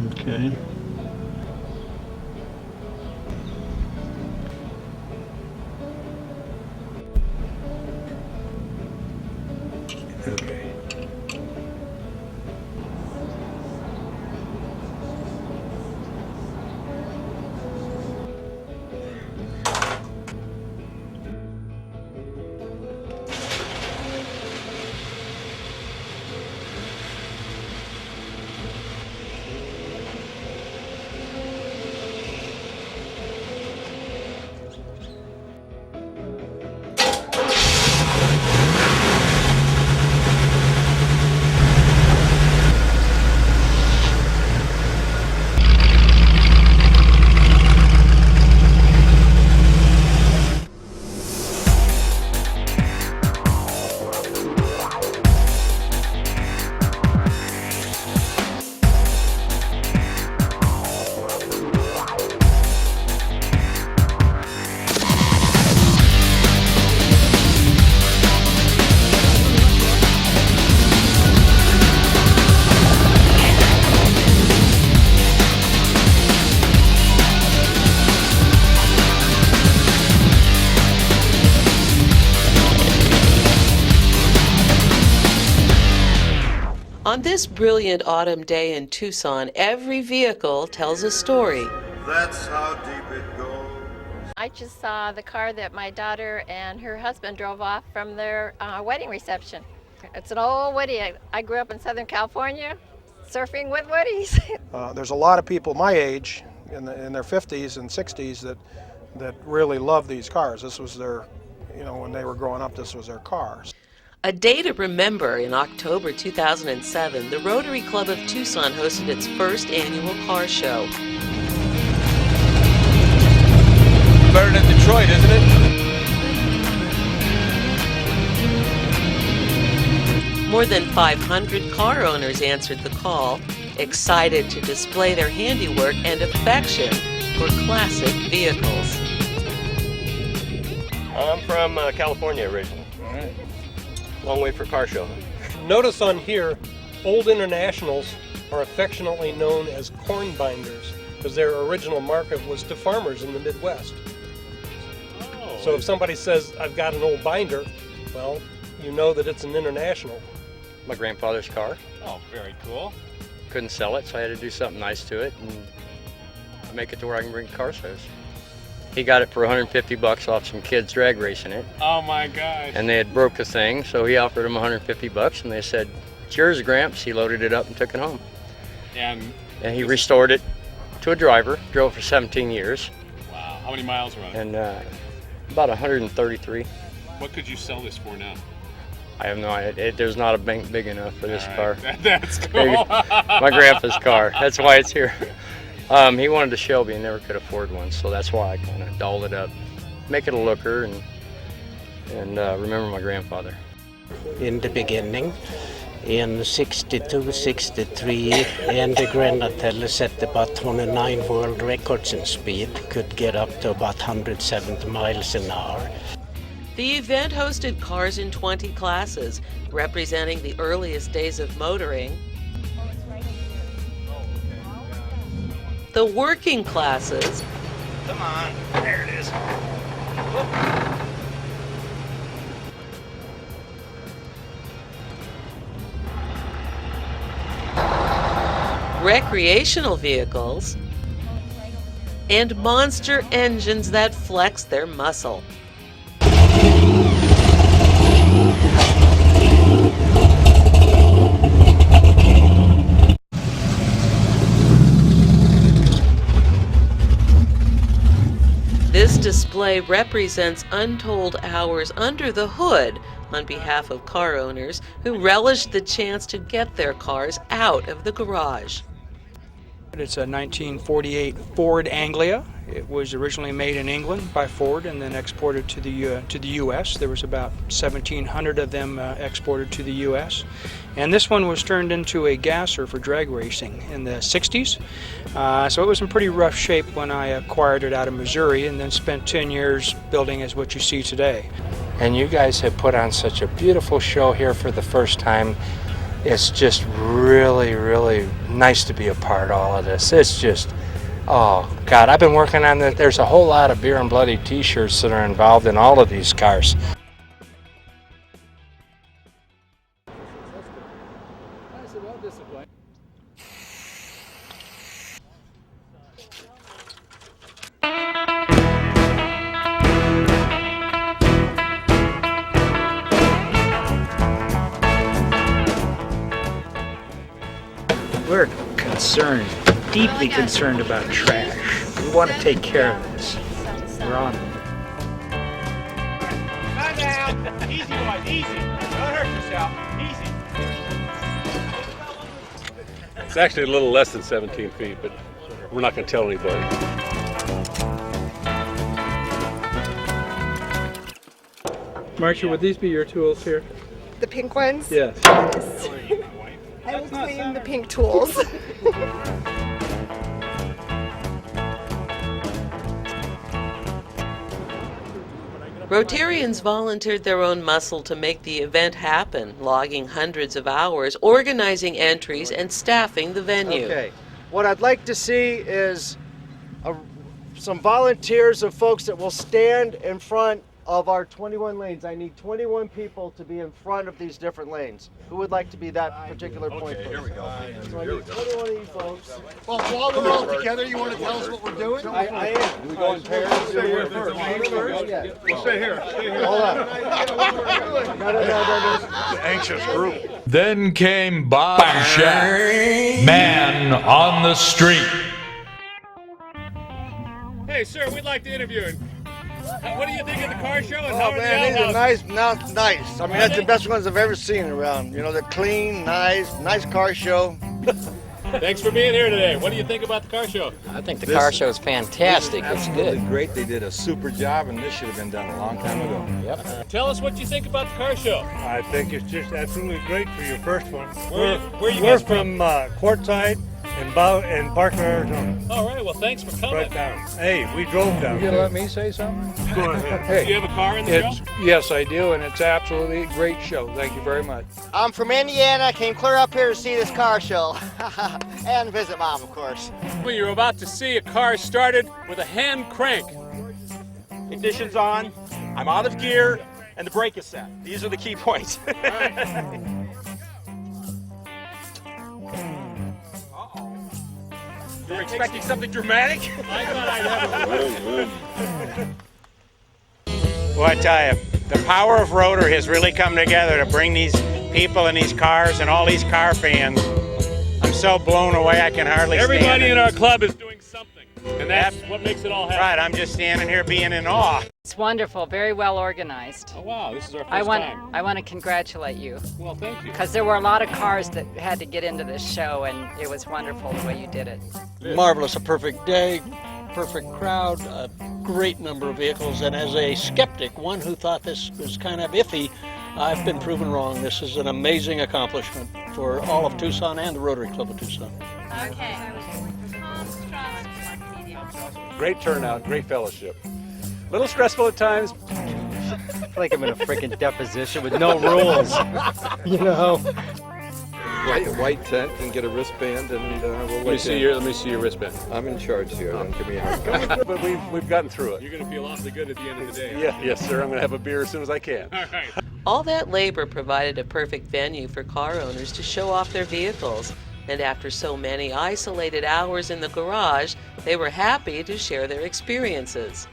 Okay. Okay. On this brilliant autumn day in Tucson, every vehicle tells a story. That's how deep it goes. I just saw the car that my daughter and her husband drove off from their wedding reception. It's an old Woody. I grew up in Southern California surfing with Woodies. There's a lot of people my age in their 50s and 60s that really love these cars. This was their, when they were growing up, this was their car. A day to remember, in October 2007, the Rotary Club of Tucson hosted its first annual car show. Better than Detroit, isn't it? More than 500 car owners answered the call, excited to display their handiwork and affection for classic vehicles. I'm from California originally. All right. Long way for car show. Notice on here, Old Internationals are affectionately known as corn binders because their original market was to farmers in the Midwest. Oh. So if somebody says, I've got an old binder, well, you know that it's an International. My grandfather's car. Oh, very cool. Couldn't sell it, so I had to do something nice to it and make it to where I can bring car shows. He got it for $150 off some kids drag racing it. Oh my gosh. And they had broke the thing, so he offered him $150 and they said, "It's yours, Gramps." He loaded it up and took it home. And he restored it to a driver, drove it for 17 years. wow, how many miles were on it? And about 133. What could you sell this for now? I have no idea. There's not a bank big enough for this car. That's cool. My grandpa's car. That's why it's here. He wanted a Shelby and never could afford one, so that's why I kind of dolled it up, make it a looker, and remember my grandfather. In the beginning, in 62, 63, Andy Granatelli set about 29 world records in speed, could get up to about 170 miles an hour. The event hosted cars in 20 classes, representing the earliest days of motoring, the working classes, Come on, there it is. recreational vehicles, and monster engines that flex their muscle. This display represents untold hours under the hood on behalf of car owners who relished the chance to get their cars out of the garage. It's a 1948 Ford Anglia. It was originally made in England by Ford and then exported to the U.S. There was about 1,700 of them exported to the U.S. And this one was turned into a gasser for drag racing in the 60s. So it was in pretty rough shape when I acquired it out of Missouri and then spent 10 years building as what you see today. And you guys have put on such a beautiful show here for the first time. It's just really, really nice to be a part of all of this. It's just, oh God, I've been working on that. There's a whole lot of Beer and Bloody t-shirts that are involved in all of these cars. We're concerned, deeply concerned about trash. We want to take care of this. We're on it. Calm down. Easy, boys. Easy. Don't hurt yourself. Easy. It's actually a little less than 17 feet, but we're not going to tell anybody. Marcia, would these be your tools here? The pink ones? Yes. I will claim the pink tools. Rotarians volunteered their own muscle to make the event happen, logging hundreds of hours, organizing entries, and staffing the venue. Okay. What I'd like to see is some volunteers of folks that will stand in front of our 21 lanes. I need 21 people to be in front of these different lanes. Who would like to be that particular point person? Here we go. So I need 21 of you folks. Well, while we're all together, you want to tell us what we're doing? I am. We go in pairs. Stay here first. Stay here. Stay here. Hold on. It's an anxious group. Then came Bob Shack, man on the street. Hey, sir, we'd like to interview you. What do you think of the car show and Oh how are man, the these are outhouses? nice. I mean, that's the best ones I've ever seen around. You know, they're clean, nice car show. Thanks for being here today. What do you think about the car show? I think the car show is fantastic. It's good. Great. They did a super job, and this should have been done a long time ago. Yep. Tell us what you think about the car show. I think it's just absolutely great for your first one. Where are you We're guys from? Quartzsite in Parkland, Arizona. All right, well, thanks for coming. Right down. Hey, we drove down. You gonna let me say something? Go ahead. Do you have a car in the show? Yes, I do, and it's absolutely a great show. Thank you very much. I'm from Indiana. Came clear up here to see this car show and visit Mom, of course. Well, you're about to see a car started with a hand crank. Ignition's on, I'm out of gear, and the brake is set. These are the key points. You're expecting something dramatic? I thought I'd have Well, I tell you, the power of Rotary has really come together to bring these people and these cars and all these car fans. I'm so blown away I can hardly stand. Everybody in our club is doing something, and that's what makes it all happen. Right, I'm just standing here being in awe. It's wonderful, very well organized. Oh wow, this is our first time. I want to congratulate you. Well, thank you. Because there were a lot of cars that had to get into this show, and it was wonderful the way you did it. Marvelous, a perfect day, perfect crowd, a great number of vehicles, and as a skeptic, one who thought this was kind of iffy, I've been proven wrong. This is an amazing accomplishment for all of Tucson and the Rotary Club of Tucson. Okay. Great turnout, great fellowship. A little stressful at times. I feel like I'm in a freaking deposition with no rules. You know? White tent and get a wristband, and we'll Let me see your wristband. I'm in charge here. Don't give me a hard time. But we've gotten through it. You're going to feel awfully good at the end of the day. Yeah, yes, sir. I'm going to have a beer as soon as I can. All right. All that labor provided a perfect venue for car owners to show off their vehicles. And after so many isolated hours in the garage, they were happy to share their experiences.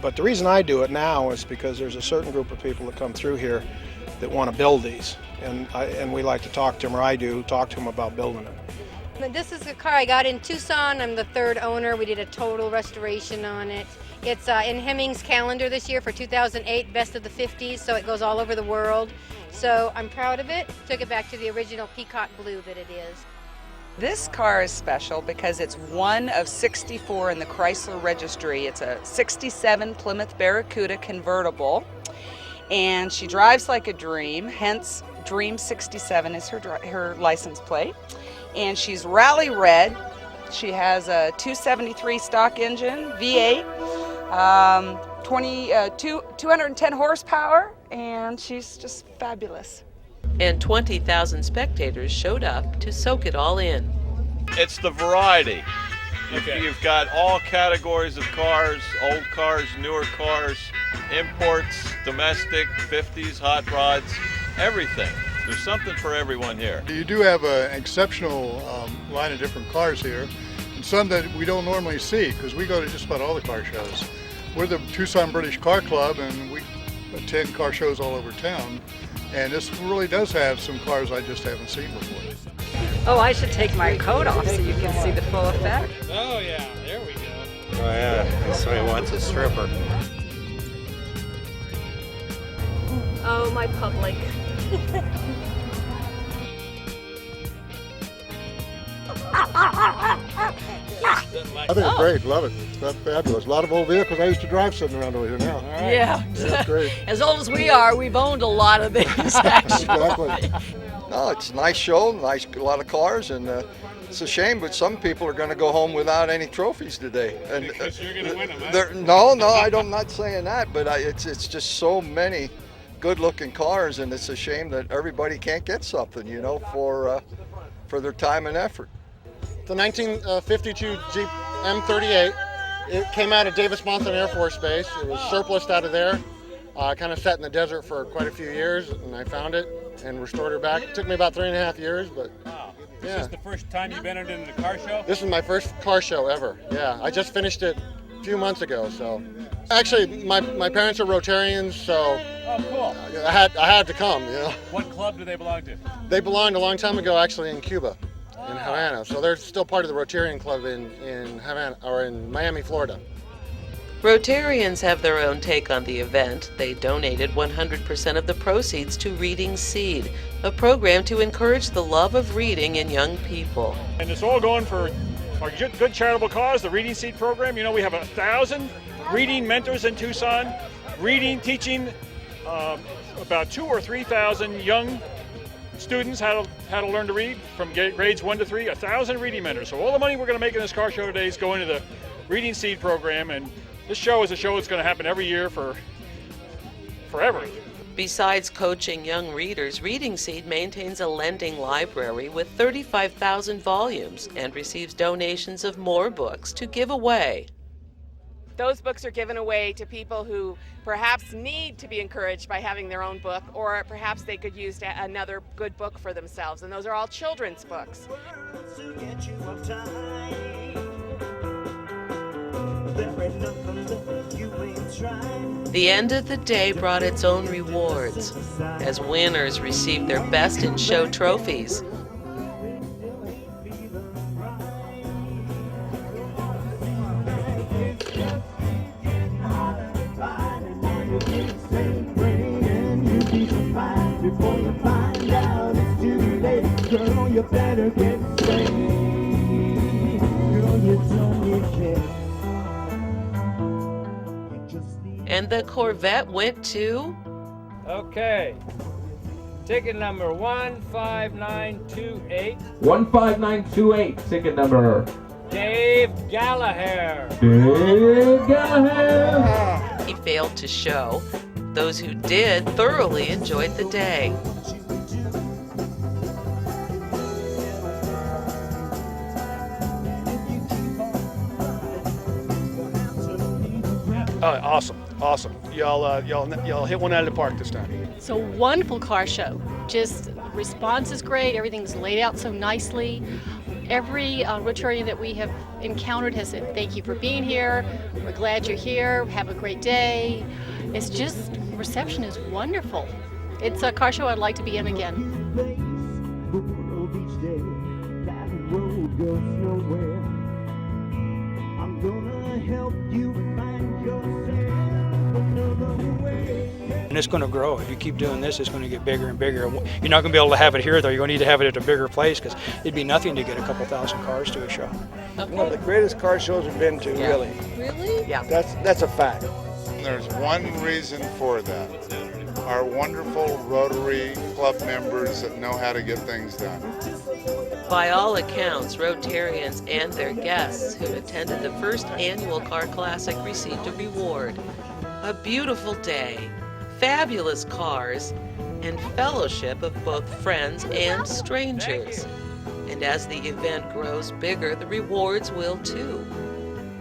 But the reason I do it now is because there's a certain group of people that come through here that want to build these. And we like to talk to them, or I do, talk to them about building it. This is a car I got in Tucson. I'm the third owner. We did a total restoration on it. It's in Hemming's calendar this year for 2008, Best of the 50s, so it goes all over the world. So I'm proud of it. Took it back to the original peacock blue that it is. This car is special because it's one of 64 in the Chrysler registry. It's a 67 Plymouth Barracuda convertible, and she drives like a dream, hence Dream 67 is her license plate. And she's rally red. She has a 273 stock engine, V8, 210 horsepower, and she's just fabulous. And 20,000 spectators showed up to soak it all in. It's the variety. Okay. You've got all categories of cars, old cars, newer cars, imports, domestic, 50s, hot rods, everything. There's something for everyone here. You do have an exceptional line of different cars here, and some that we don't normally see because we go to just about all the car shows. We're the Tucson British Car Club, and we attend car shows all over town. And this really does have some cars I just haven't seen before. Oh, I should take my coat off so you can see the full effect. Oh yeah, there we go. Oh yeah, so he wants a stripper. Oh, my public. I think it's great, love it. That's fabulous. A lot of old vehicles I used to drive sitting around over here now. Yeah. That's great. As old as we are, we've owned a lot of these, actually. No, it's a nice show, a lot of cars, and it's a shame, but some people are going to go home without any trophies today. And Because you're going to win them, huh? no, I'm not saying that, but it's just so many good-looking cars, and it's a shame that everybody can't get something, for their time and effort. The 1952 Jeep M38, it came out of Davis-Monthan Air Force Base. It was surplused out of there. Kind of sat in the desert for quite a few years, and I found it and restored her back. It took me about 3.5 years, but Wow. yeah. Is this the first time you've entered into the car show? This is my first car show ever. Yeah, I just finished it a few months ago. So, actually, my parents are Rotarians, so Oh, cool. I had to come. What club do they belong to? They belonged a long time ago, actually, in Cuba, in Havana. So they're still part of the Rotarian Club in Havana or in Miami, Florida. Rotarians have their own take on the event. They donated 100% of the proceeds to Reading Seed, a program to encourage the love of reading in young people. And it's all going for a good charitable cause, the Reading Seed program. We have 1,000 reading mentors in Tucson, teaching about 2,000 or 3,000 young students how to learn to read from grades 1 to 3, 1,000 reading mentors. So all the money we're going to make in this car show today is going to the Reading Seed program, and this show is a show that's going to happen every year for forever. Besides coaching young readers, Reading Seed maintains a lending library with 35,000 volumes and receives donations of more books to give away. Those books are given away to people who perhaps need to be encouraged by having their own book, or perhaps they could use another good book for themselves, and those are all children's books. The end of the day brought its own rewards, as winners received their Best in Show trophies. And the Corvette went to... Okay. Ticket number 15928. 15928, ticket number. Dave Gallagher. Dave Gallagher. He failed to show. Those who did thoroughly enjoyed the day. Oh, awesome. Y'all hit one out of the park this time. It's a wonderful car show. Just response is great. Everything's laid out so nicely. Every Rotarian that we have encountered has said, thank you for being here. We're glad you're here. Have a great day. It's just, reception is wonderful. It's a car show I'd like to be in again. And it's going to grow. If you keep doing this, it's going to get bigger and bigger. You're not going to be able to have it here, though. You're going to need to have it at a bigger place because it'd be nothing to get a couple thousand cars to a show. One of the greatest car shows we've been to, really. Really? Yeah. That's a fact. There's one reason for that. Our wonderful Rotary Club members that know how to get things done. By all accounts, Rotarians and their guests who attended the first annual Car Classic received a reward. A beautiful day, fabulous cars, and fellowship of both friends and strangers. And as the event grows bigger, the rewards will too.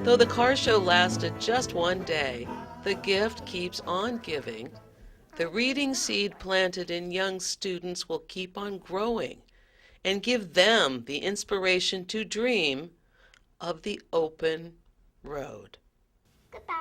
Though the car show lasted just one day, the gift keeps on giving. The reading seed planted in young students will keep on growing and give them the inspiration to dream of the open road. Goodbye.